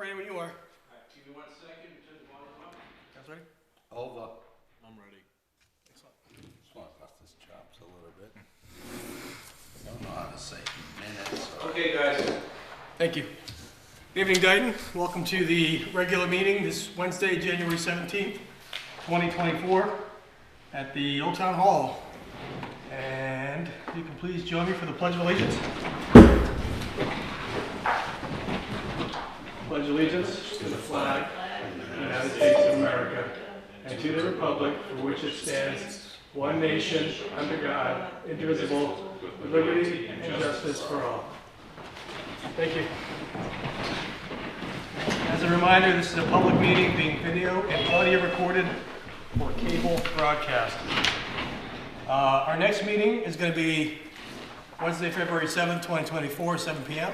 ready when you are. Give me 1 second to turn the volume up. Guys ready? Over. I'm ready. Excellent. Just want to bust his chops a little bit. Don't know how to say minutes or... Okay, guys. Thank you. Good evening, Dayton. Welcome to the regular meeting this Wednesday, January 17th, 2024 at the Old Town Hall. And if you can please join me for the Pledge of Allegiance. Pledge allegiance to the flag of the United States of America and to the republic for which it stands, one nation, under God, indivisible, with liberty and justice for all. Thank you. As a reminder, this is a public meeting being video and audio recorded for cable broadcast. Our next meeting is going to be Wednesday, February 7th, 2024, 7 p.m.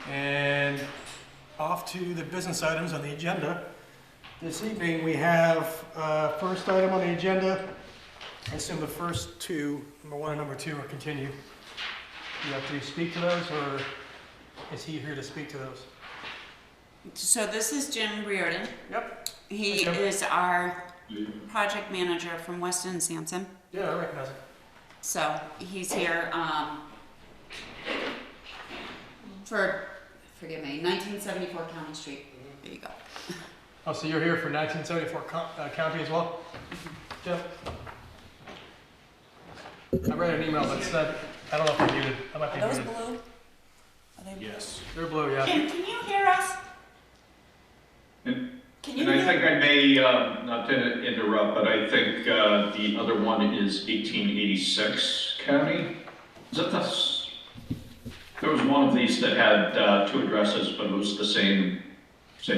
And off to the business items on the agenda. This evening we have first item on the agenda. I assume the first two, number one and number two, are continued. Do you have to speak to those, or is he here to speak to those? So this is Jim Reardon. Yep. He Hi, Jim. is our project manager from Weston & Sampson. Yeah, I recognize it. So he's here for, forgive me, 1974 County Street. There you go. Oh, so you're here for 1974 County as well? Jim? I read an email that said, I don't know if they're muted. I might be Are those muted. blue? Are they blue? Yes. They're blue, yeah. Jim, can you hear us? And Can you and I hear? think I may, not to interrupt, but I think the other one is 1886 County. Is that there was one of these that had two addresses, but it was the same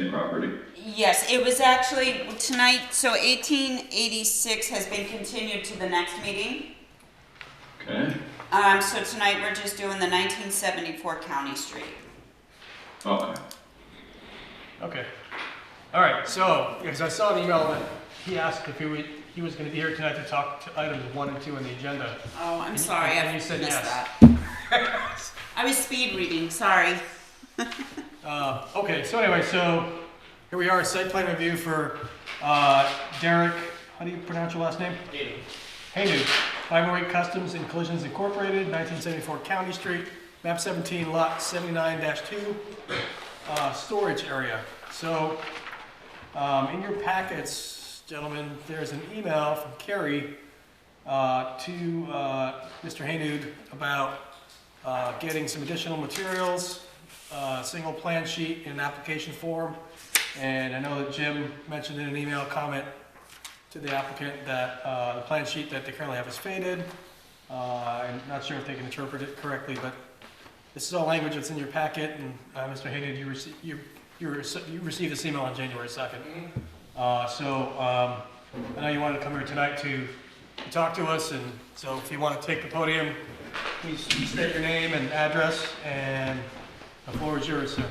property. Yes, it was actually tonight, so 1886 has been continued to the next meeting. Okay, So tonight we're just doing the 1974 County Street. okay. Okay. All right, so, because I saw an email that he asked if he was going to be here tonight to talk to items 1 and 2 on the agenda. Oh, I'm And- sorry, and I you missed said yes. that. I was speed reading, sorry. Okay, so anyway, so here we are, site plan review for Derek, how do you pronounce your last name? Haynu. 508 Customs and Collisions Incorporated, 1974 County Street, map 17, lot 79-2, storage area. So, in your packets, gentlemen, there's an email from Kerry to Mr. Haynud about getting some additional materials, single plan sheet in an application form. And I know that Jim mentioned in an email comment to the applicant that the plan sheet that they currently have is faded. I'm not sure if they can interpret it correctly, but this is all language that's in your packet. And Mr. Haynud, you received this email on January 2nd. I know you wanted to come here tonight to talk to us, and so if you want to take the podium, please state your name and address, and the floor is yours, sir.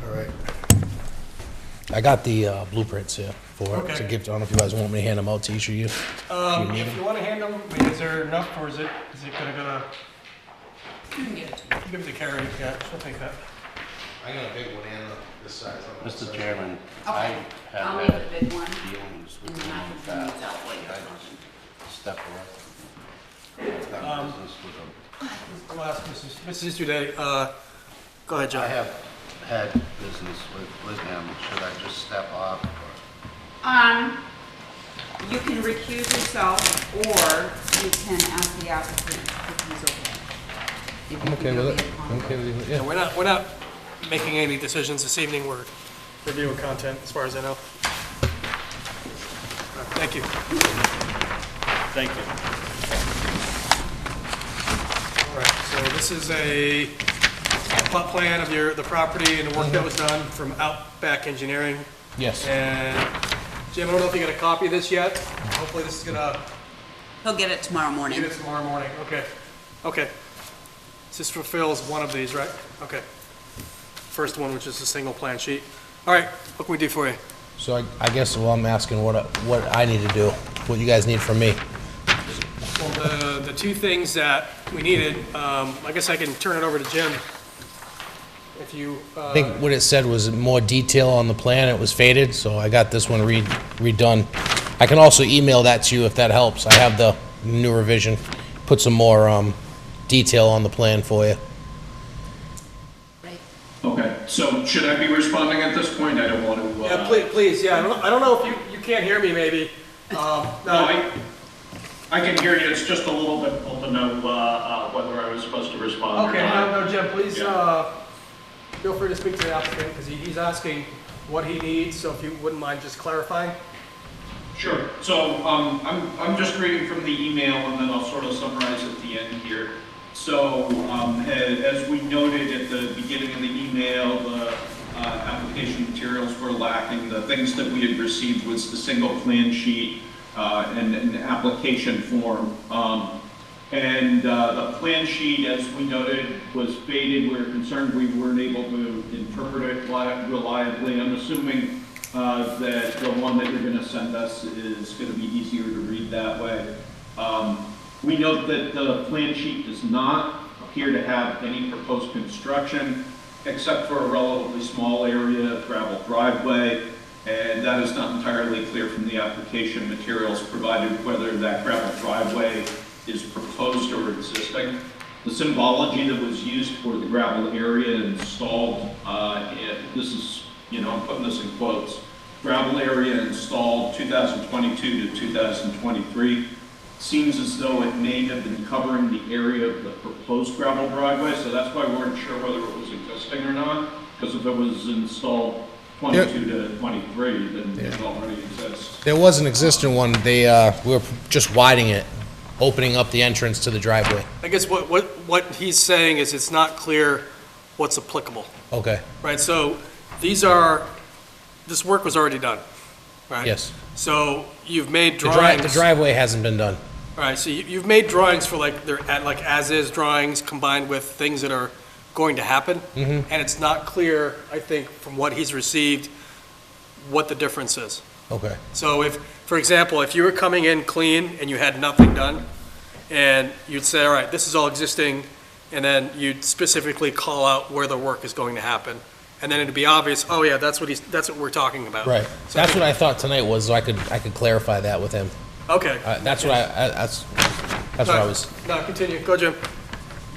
All right. I got the blueprints here for it Okay. to give. I don't know if you guys want me to hand them out to each of you. If you want to hand them, I mean, is there enough, or is it gonna go You can give it to to, give it to Carrie? Yeah, she'll take that. I got a big one and this size. Mr. Chairman, me. I Okay, have I'll make had the big one, dealings and with then him I in can the bring past. these out while you're I talking. just step away. I've done business with him. I'll ask Mrs. Uday, go ahead, I John. have had business with him. Should I just step off? You can recuse yourself, or you can ask the applicant if he's okay. If you I'm can okay go with get it. I'm comment. okay with it. Yeah, Yeah. we're not making any decisions this evening. We're reviewing content, as far as I know. Thank you. Thank you. All right, so this is a plot plan of the property and the work that was done from Outback Engineering. Yes. And Jim, I don't know if you got a copy of this yet. Hopefully this is gonna He'll get it tomorrow morning. get it tomorrow morning. Okay. Okay. This fulfills one of these, right? Okay. First one, which is a single plan sheet. All right, what can we do for you? So I guess I'm asking what I need to do, what you guys need from me. Well, the two things that we needed, I guess I can turn it over to Jim. If you, I think what it said was more detail on the plan. It was faded, so I got this one redone. I can also email that to you if that helps. I have the new revision. Put some more detail on the plan for you. Okay, so should I be responding at this point? I don't want to. yeah, please, yeah, I don't know if you can't hear me maybe. No, I can hear you. It's just a little difficult to know whether I was supposed to respond or Okay, not. no, Jim, please, Yeah. feel free to speak to the applicant, because he's asking what he needs, so if you wouldn't mind just clarifying. Sure. So I'm just reading from the email, and then I'll sort of summarize at the end here. So as we noted at the beginning of the email, the application materials were lacking. The things that we had received was the single plan sheet and an application form. The plan sheet, as we noted, was faded. We were concerned we weren't able to interpret it reliably. I'm assuming that the one that you're going to send us is going to be easier to read that way. We note that the plan sheet does not appear to have any proposed construction except for a relatively small area of gravel driveway, and that is not entirely clear from the application materials provided whether that gravel driveway is proposed or existing. The symbology that was used for the gravel area installed, this is, I'm putting this in quotes, gravel area installed 2022 to 2023, seems as though it may have been covering the area of the proposed gravel driveway, so that's why we weren't sure whether it was existing or not, because if it was installed 22 to 23, then it already exists. There was an existing one. We were just widening it, opening up the entrance to the driveway. I guess what he's saying is it's not clear what's applicable, Okay, right? So this work was already done, right? yes. So you've made The drawings. driveway hasn't been done. All right, so you've made drawings for they're like as-is drawings combined with things that are going to happen. And it's not clear, I think, from what he's received, what the difference is. Okay. So if, for example, if you were coming in clean and you had nothing done, and you'd say, all right, this is all existing, and then you'd specifically call out where the work is going to happen, and then it'd be obvious, oh yeah, that's what we're talking about. Right. So That's what I thought tonight was, so I could clarify that with him. Okay. That's what that's what I was. No, continue. Go, Jim.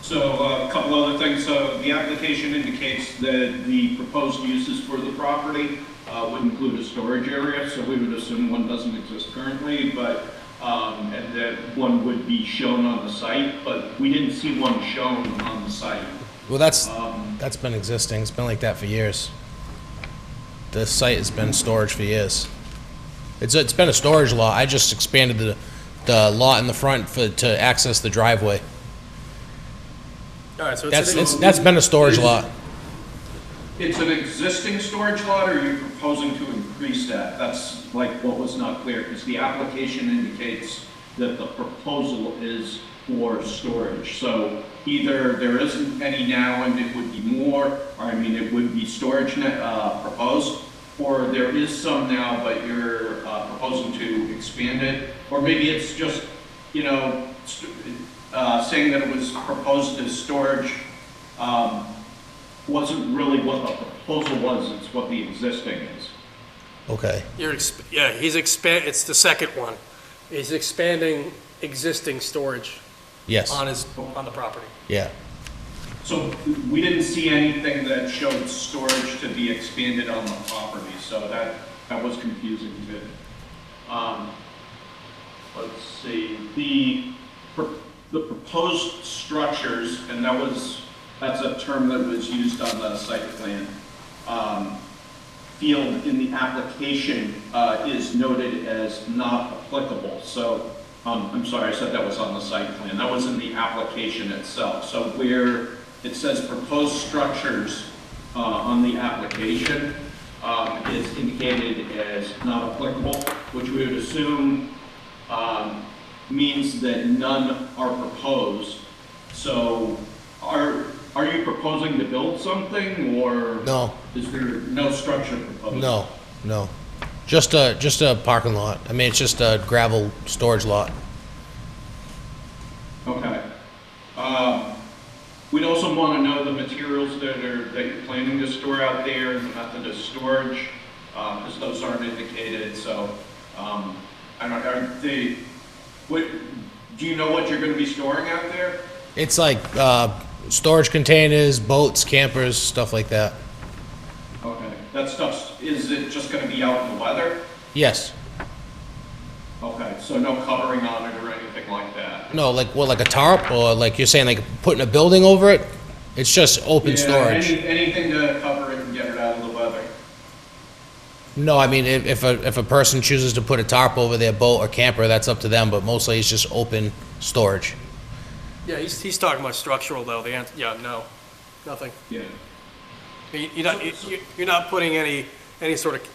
So a couple other things. So the application indicates that the proposed uses for the property would include a storage area, so we would assume one doesn't exist currently, but and that one would be shown on the site, but we didn't see one shown on the site. Well, that's been existing. It's been like that for years. The site has been storage for years. It's been a storage lot. I just expanded the lot in the front to access the driveway. All right, so That's been a storage lot. It's an existing storage lot, or are you proposing to increase that? That's like what was not clear, because the application indicates that the proposal is for storage. So either there isn't any now and it would be more, or it would be storage proposed, or there is some now, but you're proposing to expand it, or maybe it's just, saying that it was proposed as storage wasn't really what the proposal was, it's what the existing is. Okay. It's the second one. He's expanding existing storage Yes. on the property. Yeah. So we didn't see anything that showed storage to be expanded on the property, so that was confusing too. Let's see, the proposed structures, and that's a term that was used on the site plan, field in the application is noted as not applicable. So, I'm sorry, I said that was on the site plan. That was in the application itself. So where it says proposed structures on the application is indicated as not applicable, which we would assume means that none are proposed. So are you proposing to build something, or No. is there no structure proposed? No. Just a parking lot. It's just a gravel storage lot. Okay. We'd also want to know the materials that you're planning to store out there and the method of storage, because those aren't indicated, so, I don't, are they, what, do you know what you're gonna be storing out there? It's like storage containers, boats, campers, stuff like that. Okay, that stuff's, is it just gonna be out in the weather? Yes. Okay, so no covering on it or anything like that? No, like what, like a tarp, or like you're saying, like putting a building over it? It's just open Yeah, storage. anything to cover it and get it out of the weather. No, I mean, if a person chooses to put a tarp over their boat or camper, that's up to them, but mostly it's just open storage. Yeah, he's talking about structural though, the answer, yeah, no, nothing. Yeah. You're not putting any sort of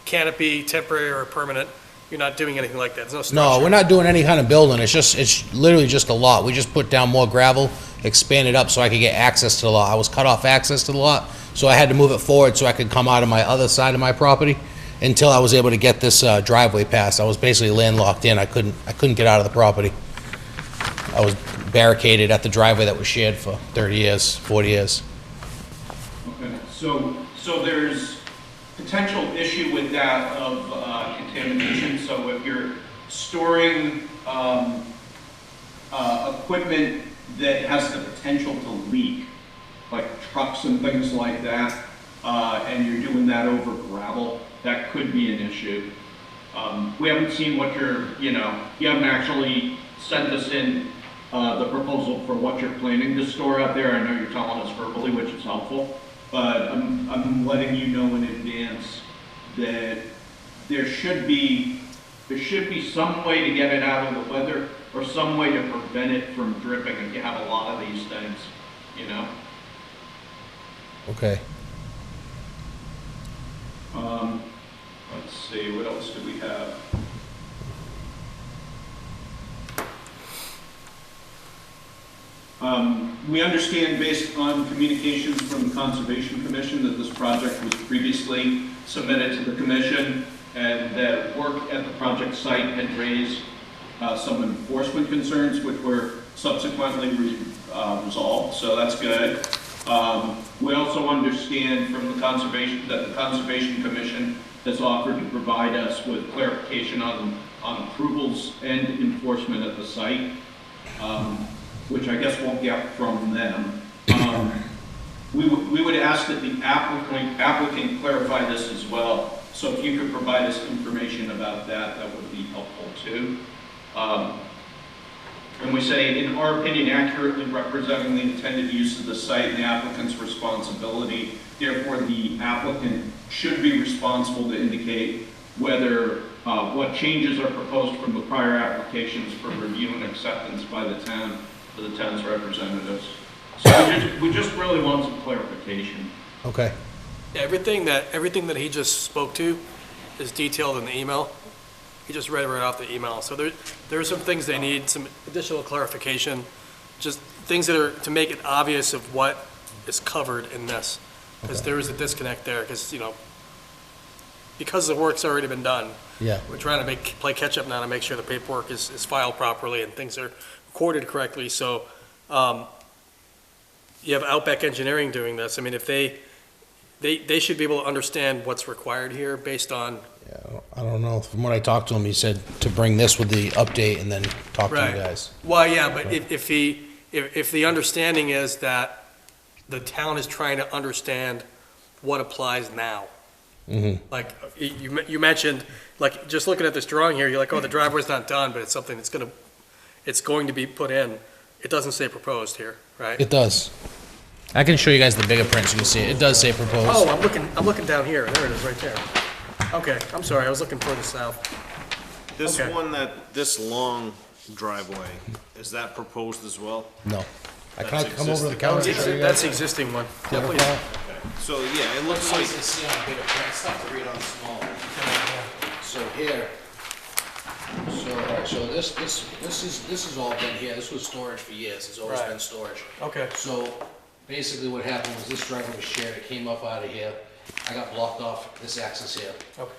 canopy, temporary or permanent, you're not doing anything like that, there's no structure. No, we're not doing any kind of building, it's literally just a lot. We just put down more gravel, expand it up so I could get access to the lot. I was cut off access to the lot, so I had to move it forward so I could come out of my other side of my property until I was able to get this driveway passed. I was basically landlocked in, I couldn't get out of the property. I was barricaded at the driveway that was shared for 30 years, 40 years. Okay, so there's potential issue with that of contamination. So if you're storing equipment that has the potential to leak, like trucks and things like that, and you're doing that over gravel, that could be an issue. We haven't seen what you haven't actually sent us in the proposal for what you're planning to store out there. I know you're telling us verbally, which is helpful, but I'm letting you know in advance that there should be some way to get it out of the weather or some way to prevent it from dripping if you have a lot of these things, you know? Okay. Let's see, what else do we have? We understand, based on communications from the Conservation Commission, that this project was previously submitted to the commission and that work at the project site had raised some enforcement concerns which were subsequently resolved, so that's good. We also understand from the Conservation that the Conservation Commission has offered to provide us with clarification on approvals and enforcement at the site, which I guess we'll get from them. We would ask that the applicant clarify this as well. So if you could provide us information about that, that would be helpful too. And we say, in our opinion, accurately representing the intended use of the site and the applicant's responsibility. Therefore, the applicant should be responsible to indicate whether what changes are proposed from the prior applications for review and acceptance by the town for the town's representatives. So we just really want some clarification. Okay. Yeah, everything that he just spoke to is detailed in the email. He just read it right off the email. So there are some things they need, some additional clarification, just things that are to make it obvious of what is covered in this. Because there is a disconnect there, because, because the work's already been done. Yeah. We're trying to play catch up now to make sure the paperwork is filed properly and things are recorded correctly. So you have Outback Engineering doing this. I mean, if they should be able to understand what's required here based on. Yeah, I don't know. From what I talked to him, he said to bring this with the update and then talk to you guys. Well, yeah, but if the understanding is that the town is trying to understand what applies now. Mm-hmm. Like you mentioned, like just looking at this drawing here, you're like, oh, the driveway's not done, but it's something that's it's going to be put in. It doesn't say proposed here, right? It does. I can show you guys the bigger print so you can see it. It does say proposed. Oh, I'm looking down here. There it is, right there. Okay, I'm sorry, I was looking further south. This Okay. one this long driveway, is that proposed as well? No. I That's can come over to the existing. counter and show you That's the guys. existing one. The Yeah, other please. file? So, yeah, it looks like, see on bigger print. It's tough to read on small. So here, so this has all been here. This was storage for years. It's always Right. been storage. Okay, So basically what happened was this driveway was shared. It came up out of here. I got blocked off this axis here. okay.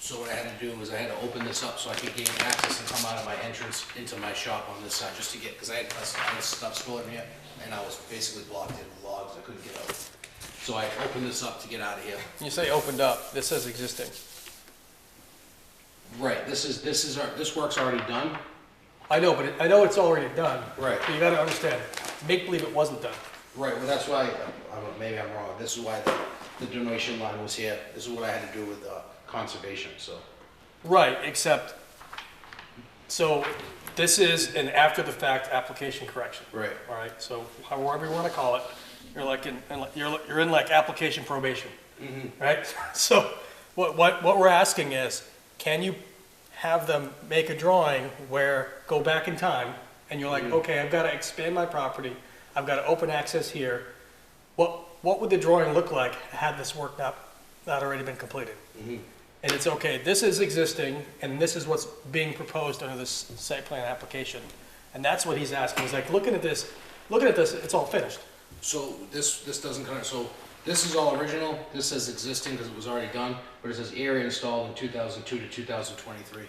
So what I had to do was I had to open this up so I could gain access and come out of my entrance into my shop on this side, just to get, because I had stuff stored in here, and I was basically blocked in with logs, I couldn't get out. So I opened this up to get out of here. When you say opened up, this says existing. Right, this work's already done. I know, but I know it's already done. Right. But you gotta understand, make believe it wasn't done. Right, well, that's why, maybe I'm wrong, this is why the donation line was here. This is what I had to do with conservation, so. Right, except, so this is an after-the-fact application correction. Right. All right, so however you want to call it, you're like you're in like application probation, right? So what we're asking is, can you have them make a drawing where, go back in time, and you're like, okay, I've got to expand my property, I've got to open access here. What would the drawing look like had this work not already been completed? And it's okay, this is existing, and this is what's being proposed under this site plan application. And that's what he's asking, he's like, looking at this, it's all finished. So this doesn't kind of, so this is all original, this says existing because it was already done, but it says area installed in 2002 to 2023.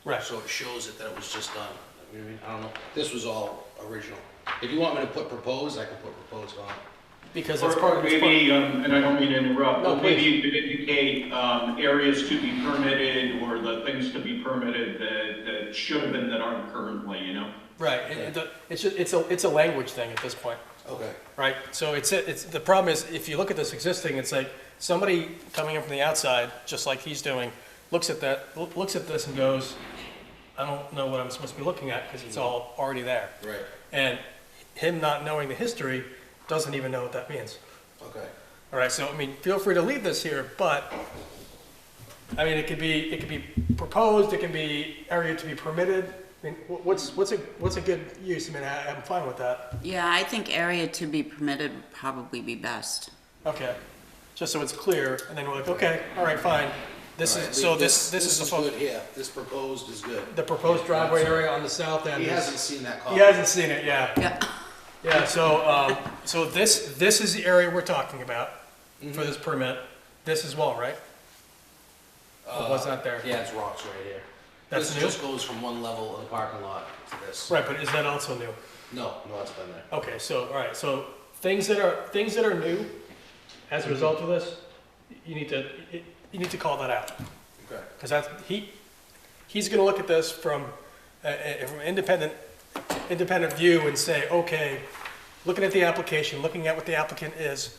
Right. So it shows it that it was just done. I don't know, this was all original. If you want me to put proposed, I can put proposed on it. Because that's Or part of it's maybe, and I don't mean to interrupt, No, but maybe you could indicate areas to be permitted or the things to be permitted that should have been that aren't currently, you know? right, it's a language thing at this point. Okay. Right, so it's the problem is, if you look at this existing, it's like, somebody coming in from the outside, just like he's doing, looks at this and goes, I don't know what I'm supposed to be looking at, because it's all already there. Right, And him not knowing the history, doesn't even know what that means. okay. All right, so, I mean, feel free to leave this here, but, I mean, it could be proposed, it can be area to be permitted. I mean, what's a good use? I mean, I'm fine with that. Yeah, I think area to be permitted would probably be best. Okay, just so it's clear, and then we're like, okay, all right, fine. This All is, right, so this is the, good here, this proposed is good. the proposed driveway area on the south end. He is- hasn't seen that copy. He hasn't seen it, yeah. Yeah. Yeah, so this is the area we're talking about for this permit. This as well, right? Or was that there? Yeah, it's rocks right here. That's This new? just goes from one level of the parking lot to this. Right, but is that also new? No, it's been there. Okay, so, all right, so things that are new as a result of this, you need to call that out. Okay. Because he's gonna look at this from an independent view and say, okay, looking at the application, looking at what the applicant is,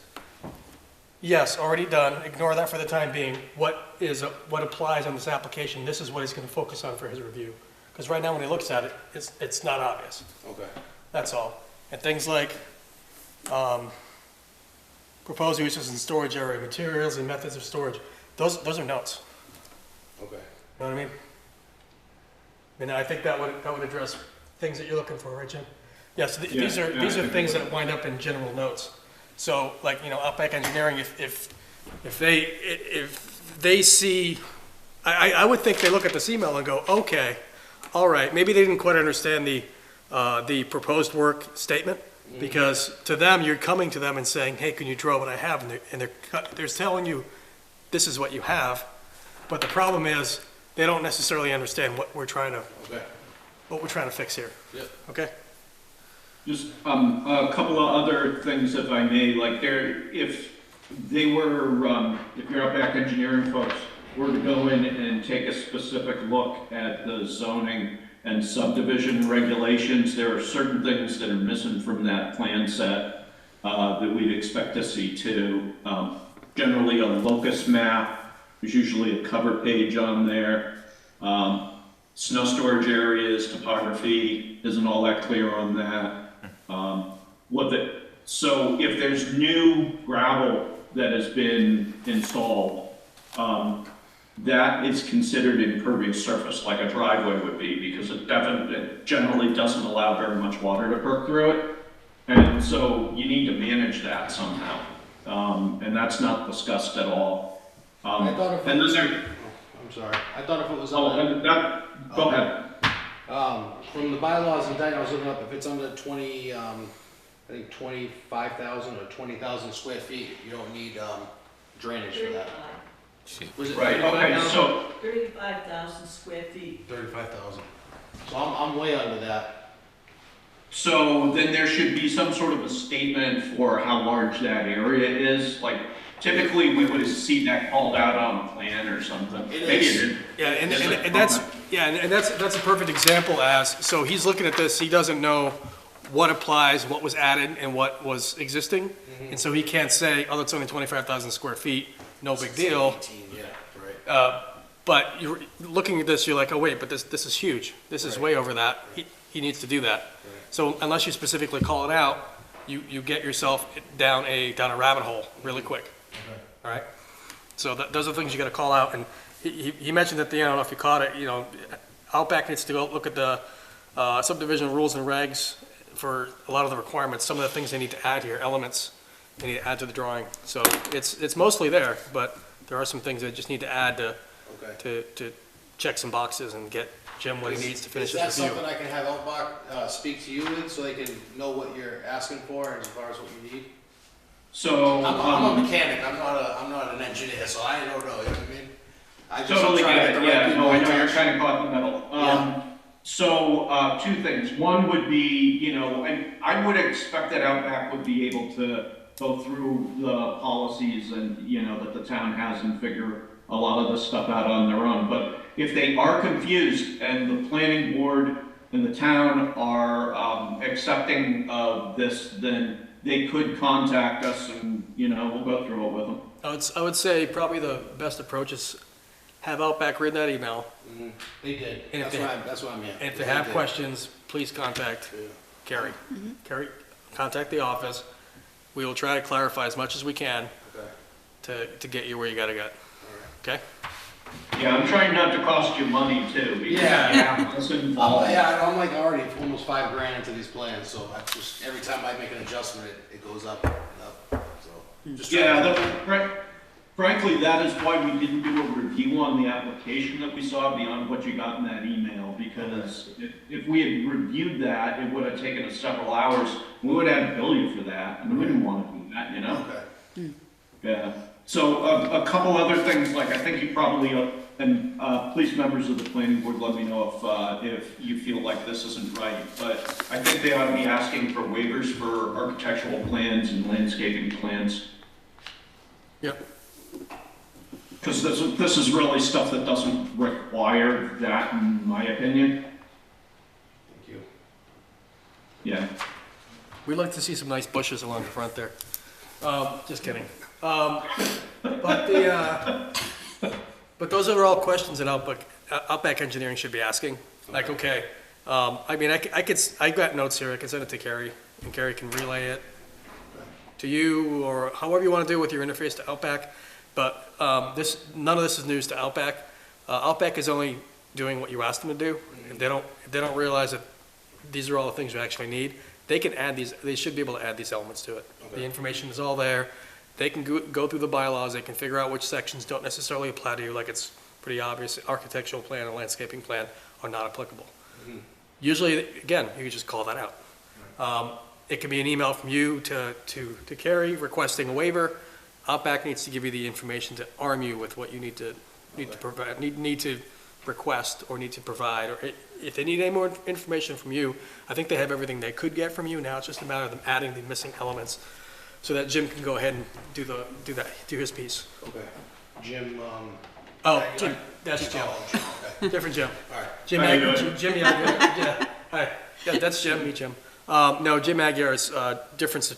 yes, already done, ignore that for the time being. What applies on this application, this is what he's gonna focus on for his review. Because right now when he looks at it, it's not obvious, Okay. that's all. And things like, proposed uses and storage area, materials and methods of storage, those are notes. Okay. You know what I mean? And I think that would address things that you're looking for, right, Jim? Yes, these are things that wind up in general notes. So, like, Outback Engineering, if they see, I would think they look at this email and go, okay, all right, maybe they didn't quite understand the proposed work statement, because to them, you're coming to them and saying, hey, can you draw what I have? And they're telling you, this is what you have, but the problem is, they don't necessarily understand what we're trying to fix here. Yep. Okay? Just a couple of other things, if I may, like if you're Outback Engineering folks, were to go in and take a specific look at the zoning and subdivision regulations, there are certain things that are missing from that plan set that we'd expect to see too. Generally a locus map, there's usually a cover page on there. Snow storage areas, topography isn't all that clear on that. So if there's new gravel that has been installed, that is considered impervious surface, like a driveway would be, because it generally doesn't allow very much water to perk through it. And so you need to manage that somehow. And that's not discussed at all. I thought if it and was, then I'm sorry, I thought if it was oh, under, and that, go ahead. from the bylaws and I was looking up, if it's under 20, I think 25,000 or 20,000 square feet, you don't need, drainage for that. Was it Right, okay, so, 35,000 square feet. 35,000. So I'm way under that. so then there should be some sort of a statement for how large that area is, like typically we would have seen that called out on a plan or something. It Maybe is. it didn't. Yeah, and that's, yeah, and that's a perfect example as, so he's looking at this, he doesn't know what applies, what was added, and what was existing. And so he can't say, oh, it's only 25,000 square feet, no big deal. 18, yeah, right. But you're looking at this, you're like, oh, wait, but this is huge. This is way over that. He needs to do that. So unless you specifically call it out, you get yourself down a rabbit hole really quick. All right? So those are the things you gotta call out. And he mentioned at the end, I don't know if you caught it, Outback needs to go look at the subdivision rules and regs for a lot of the requirements, some of the things they need to add here, elements they need to add to the drawing. So it's mostly there, but there are some things they just need to add Okay. to check some boxes and get Jim what he needs to finish Is his that review. something I can have Outback speak to you with, so they can know what you're asking for as far as what you need? So, I'm a mechanic, I'm not an engineer, so I don't know, you know what I mean? I just totally try to get get it, the right yeah, people no, I in know, you're touch. kind of caught in the middle. Yeah. So, two things. One would be, I would expect that Outback would be able to go through the policies and, that the town has and figure a lot of this stuff out on their own. But if they are confused and the planning board and the town are accepting of this, then they could contact us and, we'll go through it with them. I would say probably the best approach is have Outback read that email. They did, And if that's what I'm here. And if they have questions, please contact Carrie. Carrie, contact the office. We will try to clarify as much as we can Okay. to get you where you gotta get. Okay? Yeah, I'm trying not to cost you money too, because Yeah. it's involved. I'm like already almost $5,000 into these plans, so I just, every time I make an adjustment, it goes up and up, so. Just trying to- Frankly, that is why we didn't do a review on the application that we saw beyond what you got in that email, because if we had reviewed that, it would have taken us several hours. We would have had to bill you for that, and we didn't want to do that, Okay. Yeah. So a couple other things, like I think you probably, and please members of the planning board, let me know if you feel like this isn't right, but I think they ought to be asking for waivers for architectural plans and landscaping plans. Yep. Because this is really stuff that doesn't require that, in my opinion. Thank you. Yeah. We'd like to see some nice bushes along the front there. Just kidding. But those are all questions that Outback Engineering should be asking. Like, okay, I got notes here, I can send it to Carrie, and Carrie can relay it to you, or however you want to do it with your interface to Outback. But none of this is news to Outback. Outback is only doing what you asked them to do. If they don't realize that these are all the things you actually need, they can add these, they should be able to add these elements to it. The information is all there. They can go through the bylaws, they can figure out which sections don't necessarily apply to you, like it's pretty obvious, architectural plan and landscaping plan are not applicable. Usually, again, you can just call that out. It can be an email from you to Carrie requesting a waiver. Outback needs to give you the information to arm you with what you need to provide, need to request or need to provide, or if they need any more information from you, I think they have everything they could get from you. Now it's just a matter of them adding the missing elements so that Jim can go ahead and do his piece. Okay. Jim, Oh, Jim, that's Jim. oh, Jim, okay. Different Jim. All right. Jim, How you doing? Jim, yeah. Hi. Yeah, that's Jim. Meet Jim. No, Jim Aguirre is different.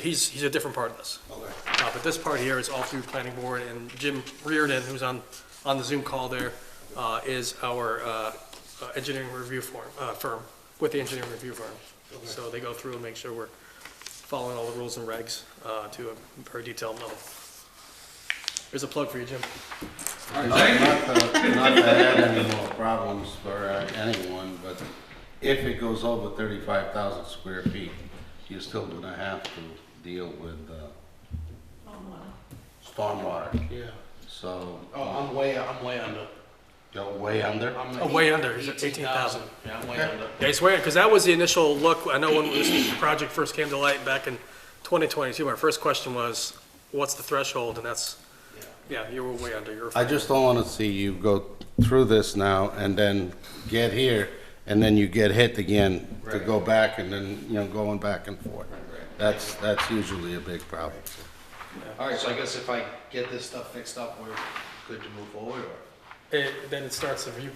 He's a different part of this. Okay. But this part here is all through planning board, and Jim Reardon, who's on the Zoom call there, is our engineering review firm, with the engineering review firm. So they go through and make sure we're following all the rules and regs to a very detailed level. Here's a plug for you, Jim. Not to add any more problems for anyone, but if it goes over 35,000 square feet, you're still gonna have to deal with stormwater. Yeah. So, Oh, I'm way under. you're way under? I'm Oh, way under. He's at 18,000. Yeah, I'm way under. Yeah, I swear, because that was the initial look. I know when this project first came to light back in 2022, my first question was, what's the threshold? And that's Yeah, you were way under your. I just don't wanna see you go through this now and then get here, and then you get hit again to go back and then, you know, going back and forth. That's usually a big problem. All right, so I guess if I get this stuff fixed up, we're good to move forward, or? Then it starts the review.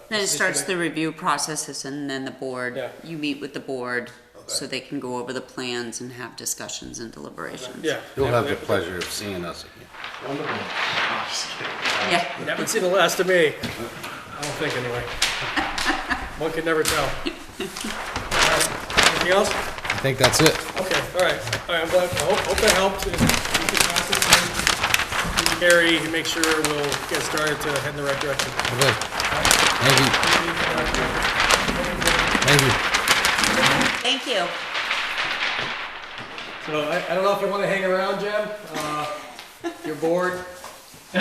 Then it starts the review processes and then the board, Yeah. you meet with the board so Okay. they can go over the plans and have discussions and deliberations. Yeah. You'll have the pleasure of seeing us again. Wonderful. I'm just kidding. Yeah, You haven't seen the last of me. I don't think anyway. One can never tell. Anything else? I think that's it. Okay, all right. I'm glad, I hope that helped. If you can pass it to Gary, and make sure we'll get started to head in the right direction. Good. Thank you. Thank you. thank you. So I don't know if you want to hang around, Jim. You're bored. I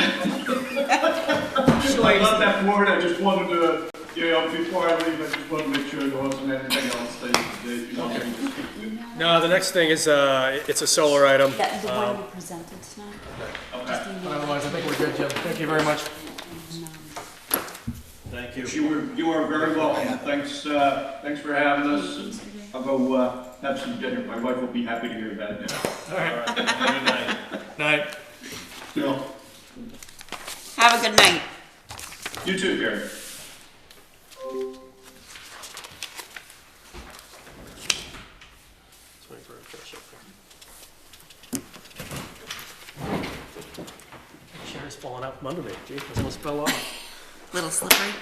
left that board, I just wanted to, you know, before I leave, I just wanted to make sure there wasn't anything else that you wanted me to speak to. No, the next thing is, it's a solar item. That, the one you presented tonight? Okay. But otherwise, I think we're good, Jim. Thank you very much. Thank you. You are very welcome. Thanks, thanks for having us. I'll go, have some dinner. My wife will be happy to hear that. All right. Good night. Night. Bill. Have a good night. You too, Gary. Let's wait for it to finish up here. Chair's falling out from under me. Gee, this almost fell off. Little slippery.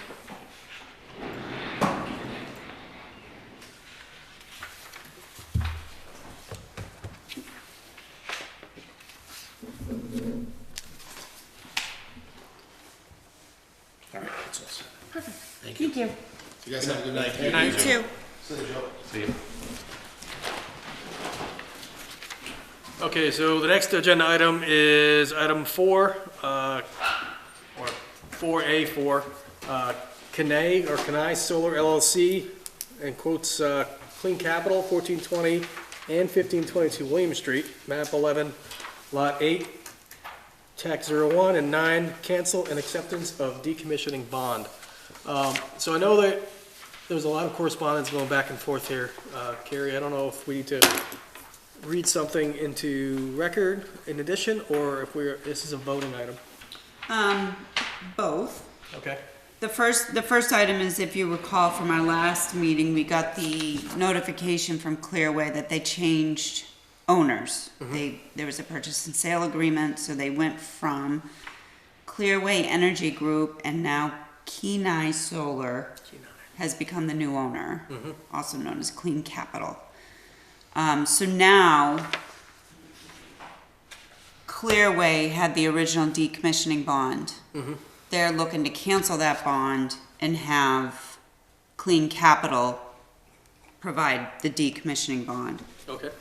All right, that's all set. Thank you. You guys have a good night. Good night. You too. See you. Okay, so the next agenda item is item 4, or 4A4, Kenai Solar LLC, and quotes, Clean Capital, 1420 and 1522 William Street, map 11, lot 8, tax 01 and 9, cancel and acceptance of decommissioning bond. So I know that there was a lot of correspondence going back and forth here. Carrie, I don't know if we need to read something into record in addition, or if this is a voting item. Both. Okay. The first item is, if you recall from our last meeting, we got the notification from Clearway that they changed owners. There was a purchase and sale agreement, so they went from Clearway Energy Group, and now Kenai Solar has become the new owner, also known as Clean Capital. So now, Clearway had the original decommissioning bond. They're looking to cancel that bond and have Clean Capital provide the decommissioning bond. Okay.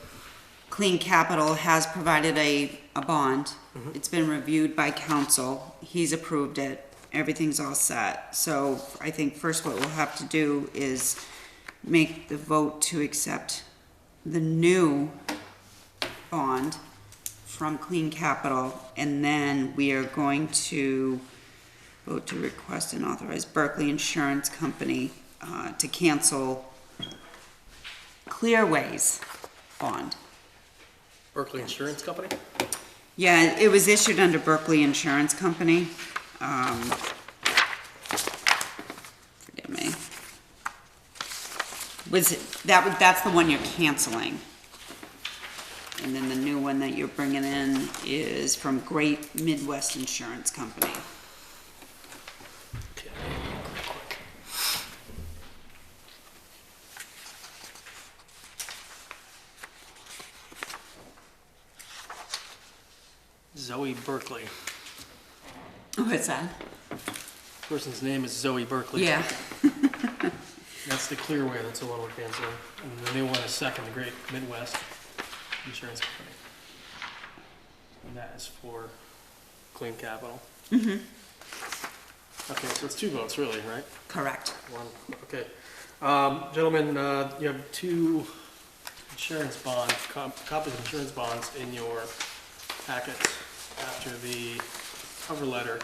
Clean Capital has provided a bond. It's been reviewed by council. He's approved it. Everything's all set. So I think first what we'll have to do is make the vote to accept the new bond from Clean Capital, and then we are going to vote to request and authorize Berkeley Insurance Company to cancel Clearway's bond. Berkeley Insurance Company? Yeah, it was issued under Berkeley Insurance Company. Forgive me. That's the one you're canceling. And then the new one that you're bringing in is from Great Midwest Insurance Company. Okay. Quick. Zoe Berkeley. What's that? Person's name is Zoe Berkeley. Yeah. That's the Clearway, that's the one we're canceling. And the new one is second, the Great Midwest Insurance Company. And that is for Clean Capital. Okay, so it's 2 votes really, right? Correct. One, okay. Gentlemen, you have 2 insurance bonds, copies of insurance bonds in your packets after the cover letter,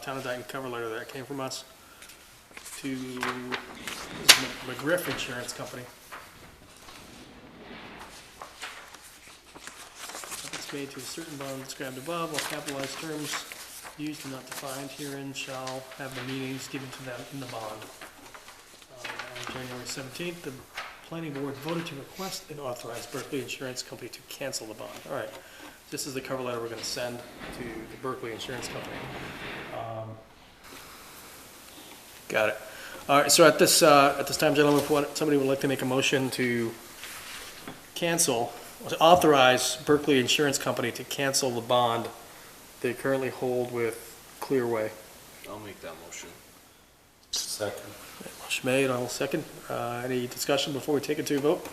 Town of Dayton cover letter that came from us to McGriff Insurance Company. It's made to a certain bond described above, all capitalized terms used and not defined herein shall have the meanings given to them in the bond. On January 17th, the planning board voted to request and authorize Berkeley Insurance Company to cancel the bond. All right, this is the cover letter we're gonna send to the Berkeley Insurance Company. Got it. All right, so at this time, gentlemen, if somebody would like to make a motion to cancel, authorize Berkeley Insurance Company to cancel the bond they currently hold with Clearway. I'll make that motion. Second. Motion made, I'll second. Any discussion before we take it to a vote?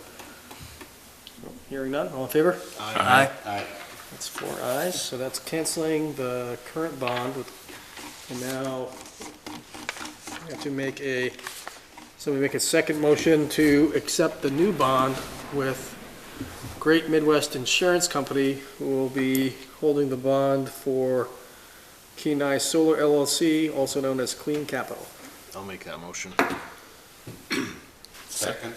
Hearing none, all in favor? Aye. Aye. That's 4 ayes, so that's canceling the current bond with, and now we have to make a second motion to accept the new bond with Great Midwest Insurance Company, who will be holding the bond for Kenai Solar LLC, also known as Clean Capital. I'll make that motion. Second.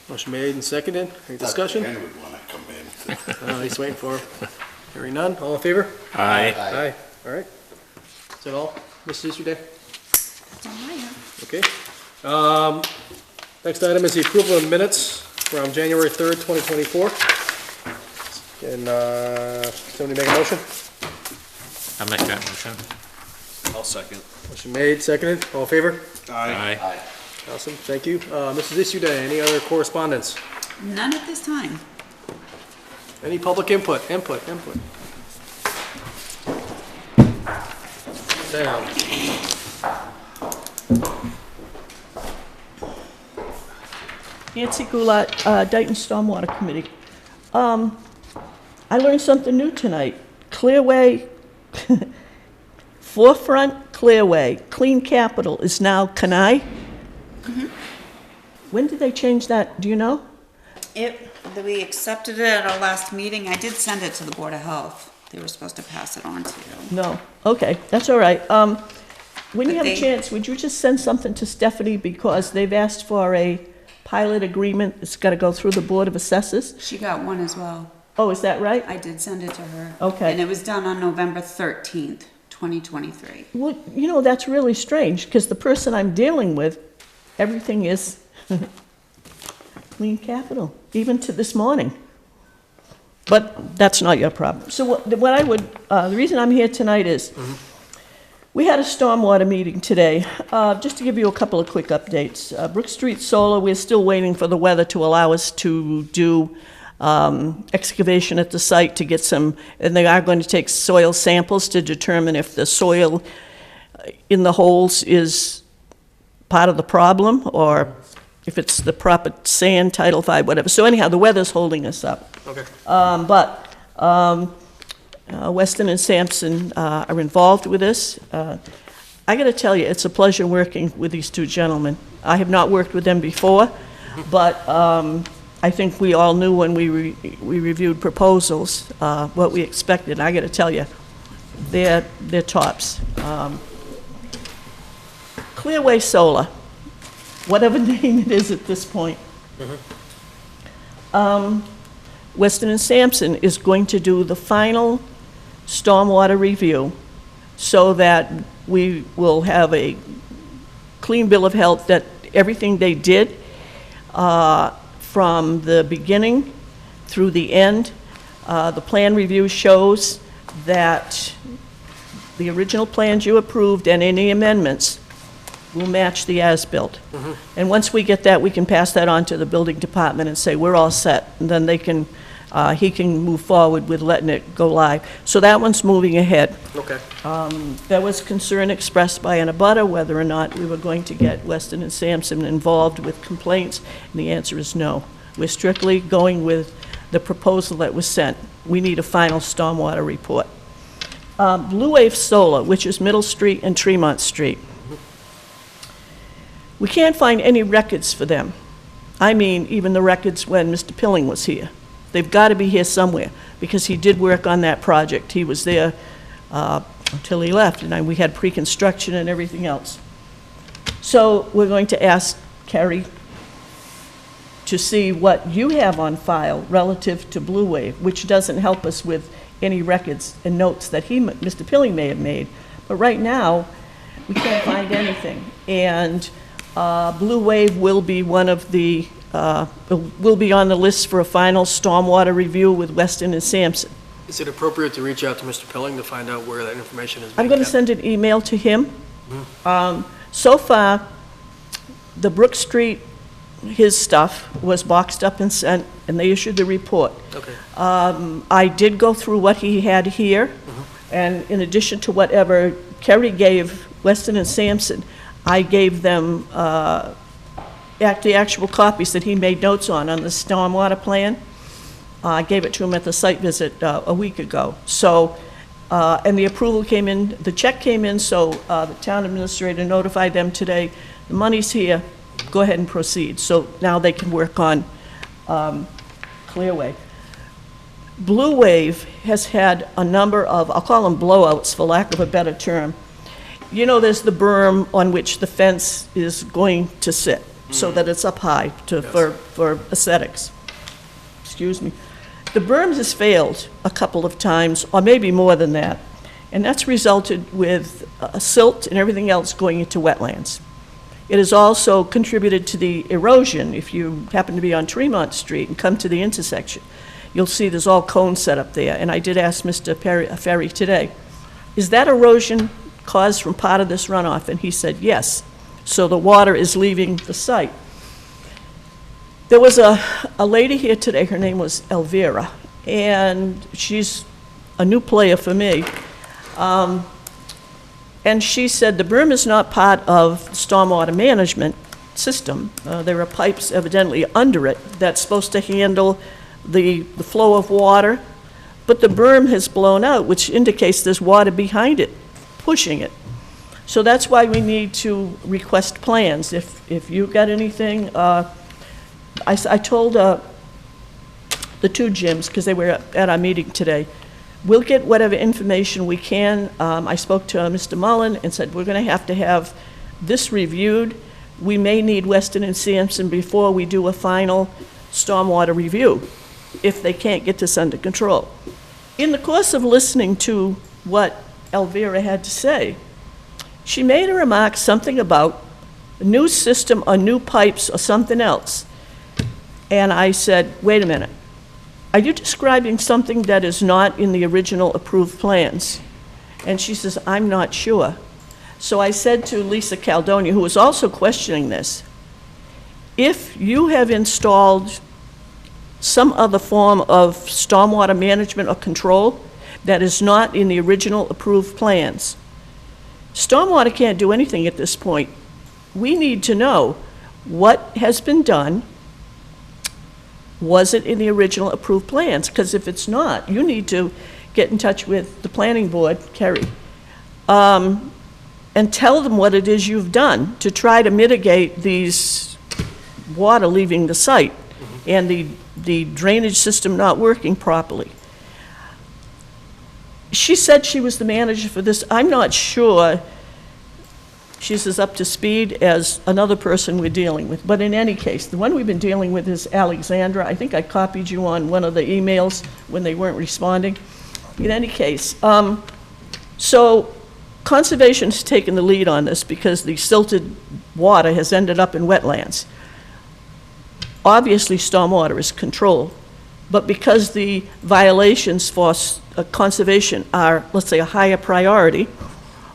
Motion made and seconded. Any discussion? Ken would wanna come in. He's waiting for him. Hearing none, all in favor? Aye. Aye. All right. Is that all, Mrs. Easterday? That's all I have. Okay. Next item is the approval of minutes from January 3rd, 2024. Can somebody make a motion? I'll make that motion. I'll second. Motion made, seconded, all in favor? Aye. Aye. Awesome, thank you. Mrs. Easterday, any other correspondence? None at this time. Any public input? Down. Nancy Goulart, Dayton Stormwater Committee. I learned something new tonight. Clearway, Forefront Clearway, Clean Capital is now Kenai? When did they change that, do you know? We accepted it at our last meeting. I did send it to the Board of Health. They were supposed to pass it on to you. No, okay, that's all right. When you But have a they- chance, would you just send something to Stephanie, because they've asked for a pilot agreement, it's gotta go through the Board of Assessors? She got one as well. Oh, is that right? I did send it to her. Okay. And it was done on November 13th, 2023. Well, you know, that's really strange, because the person I'm dealing with, everything is Clean Capital, even to this morning. But that's not your problem. So what I would, the reason I'm here tonight is, we had a stormwater meeting today. Just to give you a couple of quick updates. Brook Street Solar, we're still waiting for the weather to allow us to do excavation at the site to get some, and they are going to take soil samples to determine if the soil in the holes is part of the problem, or if it's the proper sand, Title V, whatever. So anyhow, the weather's holding us up. Okay. Weston and Sampson are involved with this. I got to tell you, it's a pleasure working with these two gentlemen. I have not worked with them before, but I think we all knew when we reviewed proposals what we expected. I got to tell you, they're tops. Clearway Solar, whatever name it is at this point. Weston and Sampson is going to do the final stormwater review so that we will have a clean bill of health, that everything they did from the beginning through the end, the plan review shows that the original plans you approved and any amendments will match the as-built. And once we get that, we can pass that on to the building department and say, we're all set. And then they can, he can move forward with letting it go live. So that one's moving ahead. Okay. There was concern expressed by an abutter whether or not we were going to get Weston and Sampson involved with complaints, and the answer is no. We're strictly going with the proposal that was sent. We need a final stormwater report. Blue Wave Solar, which is Middle Street and Tremont Street. We can't find any records for them. I mean, even the records when Mr. Pilling was here. They've got to be here somewhere, because he did work on that project. He was there until he left, and we had pre-construction and everything else. So we're going to ask Kerry to see what you have on file relative to Blue Wave, which doesn't help us with any records and notes that Mr. Pilling may have made. But right now, we can't find anything. And Blue Wave will be one of the, will be on the list for a final stormwater review with Weston and Sampson. Is it appropriate to reach out to Mr. Pilling to find out where that information is? I'm going to send an email to him. So far, the Brook Street, his stuff was boxed up and sent, and they issued the report. Okay. I did go through what he had here, and in addition to whatever Kerry gave Weston and Sampson, I gave them the actual copies that he made notes on the stormwater plan. I gave it to him at the site visit a week ago. So, and the approval came in, the check came in, so the town administrator notified them today, the money's here, go ahead and proceed. So now they can work on Clearway. Blue Wave has had a number of, I'll call them blowouts for lack of a better term. You know, there's the berm on which the fence is going to sit, so that it's up high for aesthetics. Excuse me. The berm has failed a couple of times, or maybe more than that, and that's resulted with silt and everything else going into wetlands. It has also contributed to the erosion. If you happen to be on Tremont Street and come to the intersection, you'll see there's all cones set up there, and I did ask Mr. Ferry today, is that erosion caused from part of this runoff? And he said yes. So the water is leaving the site. There was a lady here today, her name was Elvira, and she's a new player for me. And she said the berm is not part of the stormwater management system. There are pipes evidently under it that's supposed to handle the flow of water, but the berm has blown out, which indicates there's water behind it, pushing it. So that's why we need to request plans. If you got anything, I told the two Jims, because they were at our meeting today, we'll get whatever information we can. I spoke to Mr. Mullen and said, we're going to have this reviewed. We may need Weston and Sampson before we do a final stormwater review, if they can't get this under control. In the course of listening to what Elvira had to say, she made a remark, something about a new system or new pipes or something else. And I said, wait a minute. Are you describing something that is not in the original approved plans? And she says, I'm not sure. So I said to Lisa Caldonia, who was also questioning this, if you have installed some other form of stormwater management or control that is not in the original approved plans, stormwater can't do anything at this point. We need to know what has been done. Was it in the original approved plans? Because if it's not, you need to get in touch with the planning board, Kerry, and tell them what it is you've done to try to mitigate these water leaving the site and the drainage system not working properly. She said she was the manager for this. I'm not sure she's as up to speed as another person we're dealing with. But in any case, the one we've been dealing with is Alexandra. I think I copied you on one of the emails when they weren't responding. In any case, so Conservation's taken the lead on this because the silted water has ended up in wetlands. Obviously, stormwater is controlled, but because the violations for conservation are, let's say, a higher priority,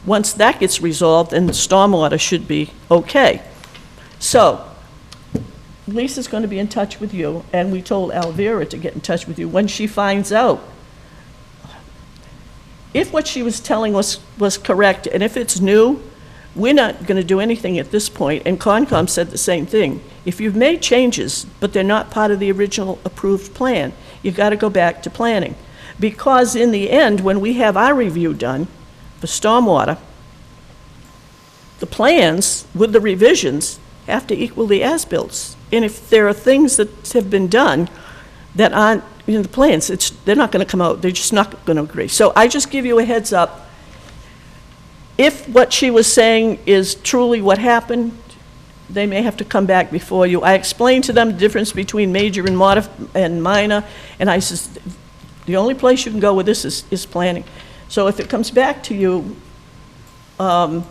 once that gets resolved, then the stormwater should be okay. So, Lisa's going to be in touch with you, and we told Elvira to get in touch with you when she finds out if what she was telling us was correct, and if it's new, we're not going to do anything at this point. And Concom said the same thing. If you've made changes, but they're not part of the original approved plan, you've got to go back to planning. Because in the end, when we have our review done for stormwater, the plans with the revisions have to equal the as-bills. And if there are things that have been done that aren't in the plans, they're not going to come out. They're just not going to agree. So I just give you a heads up. if what she was saying is truly what happened, they may have to come back before you. I explained to them the difference between major and minor, and I says, the only place you can go with this is planning. So if it comes back to you, I'm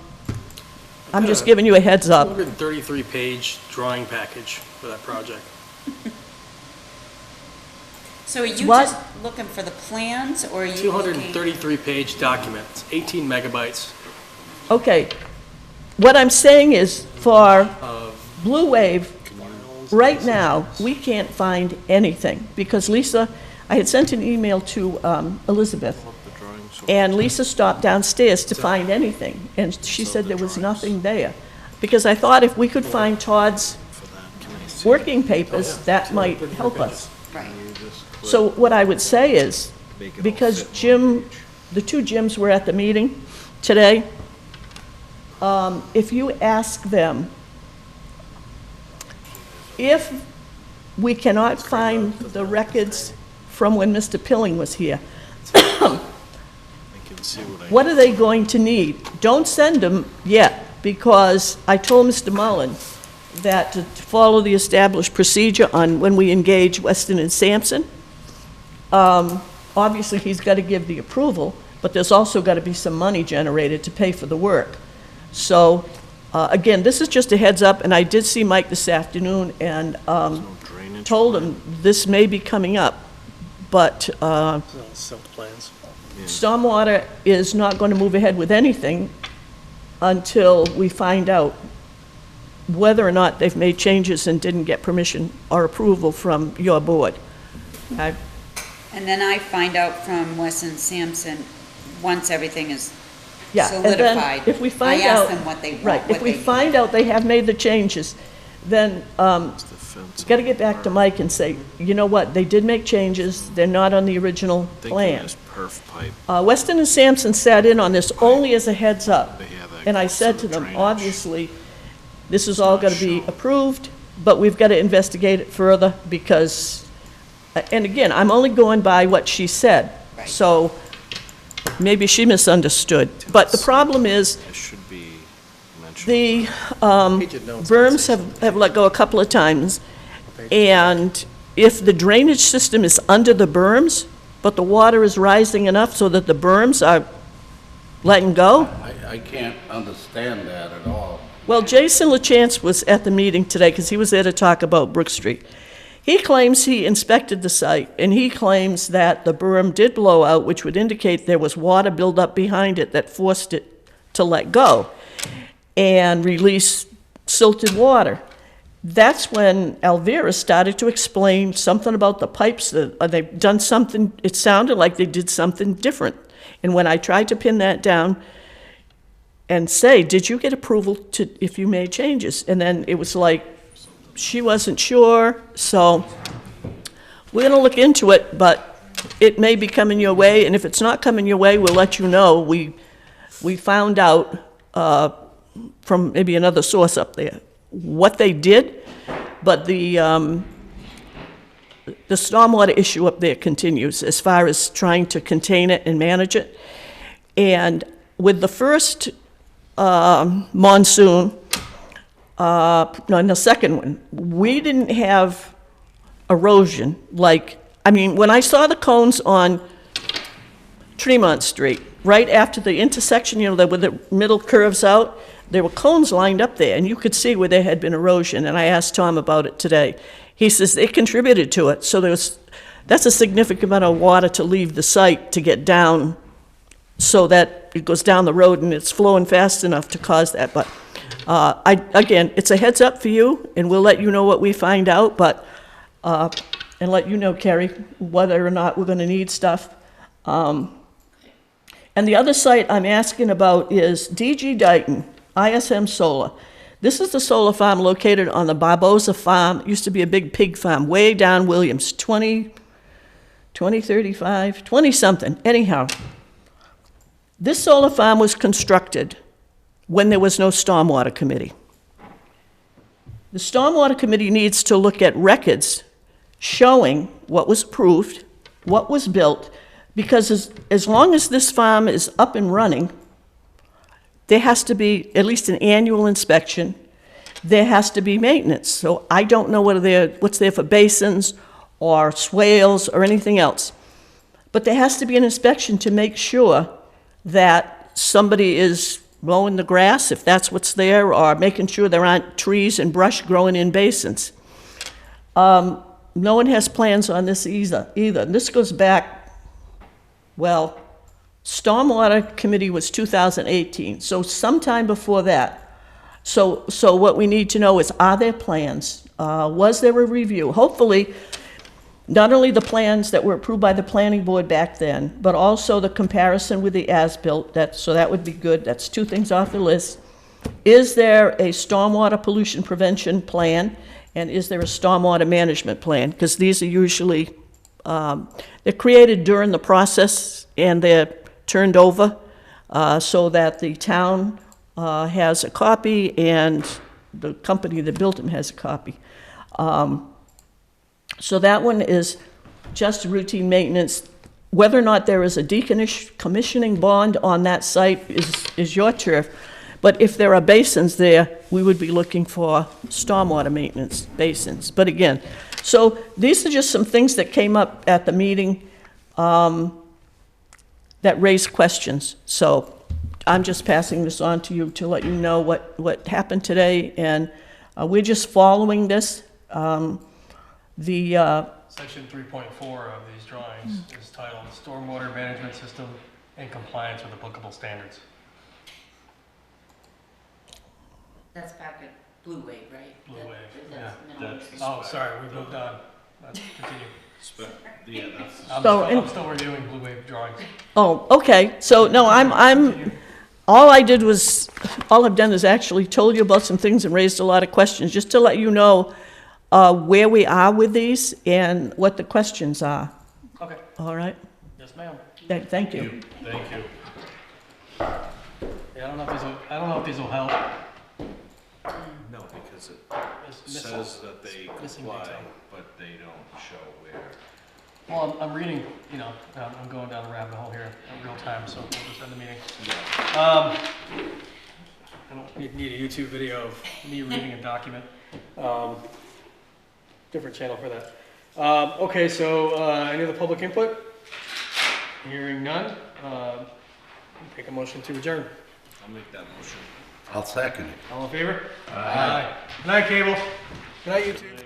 just giving you a heads up. 233-page drawing package for that project. So are you What? just looking for the plans, or are you looking? 233-page document, it's 18 megabytes. Okay, what I'm saying is, for Blue Wave, right now, we can't find anything, because Lisa, I had sent an email to Elizabeth, and Lisa stopped downstairs to find anything, and she said there was nothing there. Because I thought if we could find Todd's working papers, that might help us. Right. So what I would say is, because Jim, the two Jims were at the meeting today, if you ask them, if we cannot find the records from when Mr. Pilling was here, what are they going to need? Don't send them yet, because I told Mr. Mullen that to follow the established procedure on when we engage Weston and Sampson, obviously he's got to give the approval, but there's also got to be some money generated to pay for the work. So, again, this is just a heads up, and I did see Mike this afternoon and told him this may be coming up, but Some plans. Stormwater is not going to move ahead with anything until we find out whether or not they've made changes and didn't get permission or approval from your board. Okay? And then I find out from Weston Sampson, once everything is Yeah, and solidified. then if we find I ask out, them what they want, right, what if we they find out they have made the changes, then got to get back to Mike and say, you know what, they did make changes, they're not on the original plan. Perf pipe. Weston and Sampson sat in on this only as a heads up, They have that and I goes said to to the them, drainage. obviously, this is all going to be approved, but we've got to investigate it further because, and again, I'm only going by what she said. Right. So maybe she misunderstood. But the problem is, It should be mentioned. the Page of notes. berms have let go a couple of times, and if the drainage system is under the berms, but the water is rising enough so that the berms are letting go, I can't understand that at all. well, Jason LaChance was at the meeting today because he was there to talk about Brook Street. He claims he inspected the site, and he claims that the berm did blow out, which would indicate there was water buildup behind it that forced it to let go and release silted water. That's when Alvera started to explain something about the pipes, they've done something, it sounded like they did something different. And when I tried to pin that down and say, did you get approval to, if you made changes? And then it was like, she wasn't sure, so we're gonna look into it, but it may be coming your way, and if it's not coming your way, we'll let you know. We found out from maybe another source up there what they did, but the stormwater issue up there continues as far as trying to contain it and manage it. And with the first monsoon, no, in the second one, we didn't have erosion like, I mean, when I saw the cones on Tremont Street, right after the intersection, you know, where the middle curves out, there were cones lined up there, and you could see where there had been erosion, and I asked Tom about it today. He says it contributed to it, so that's a significant amount of water to leave the site to get down so that it goes down the road and it's flowing fast enough to cause that, but again, it's a heads up for you, and we'll let you know what we find out, but, and let you know, Kerry, whether or not we're gonna need stuff. And the other site I'm asking about is DG Dayton, ISM Solar. This is the solar farm located on the Barbosa Farm. It used to be a big pig farm way down Williams, 20-something, anyhow. This solar farm was constructed when there was no stormwater committee. The stormwater committee needs to look at records showing what was approved, what was built, because as long as this farm is up and running, there has to be at least an annual inspection. There has to be maintenance. So I don't know what's there for basins or swales or anything else. But there has to be an inspection to make sure that somebody is mowing the grass, if that's what's there, or making sure there aren't trees and brush growing in basins. No one has plans on this either. This goes back, well, Stormwater Committee was 2018, so sometime before that. So what we need to know is, are there plans? Was there a review? Hopefully, not only the plans that were approved by the planning board back then, but also the comparison with the as-built, so that would be good. That's 2 things off the list. Is there a stormwater pollution prevention plan? And is there a stormwater management plan? Because these are usually, they're created during the process and they're turned over so that the town has a copy and the company that built them has a copy. So that one is just routine maintenance. Whether or not there is a decommissioning bond on that site is your turf. But if there are basins there, we would be looking for stormwater maintenance basins. But again, so these are just some things that came up at the meeting that raised questions. So I'm just passing this on to you to let you know what happened today, and we're just following this. Section 3.4 of these drawings is titled Stormwater Management System in Compliance with Applicable Standards. That's back at Blue Wave, right? Blue Wave, That's yeah. minimum. Oh, sorry, we moved on. Let's continue. Yeah, that's. I'm still reviewing Blue Wave drawings. Oh, okay, so no, all I've done is actually told you about some things and raised a lot of questions, just to let you know where we are with these and what the questions are. Okay. All right? Yes, ma'am. Thank you. Thank you. Yeah, I don't know if these will help. No, because it It's missing- says that they missing comply, detail. but they don't show where. Well, I'm reading, I'm going down a rabbit hole here in real time, so we'll just end the meeting. I don't need a YouTube video of me reading a document. Different channel for that. Okay, so any other public input? Hearing none, take a motion to adjourn. I'll make that motion. I'll second it. All in favor? Aye. Good night, Cable. Good night, YouTube.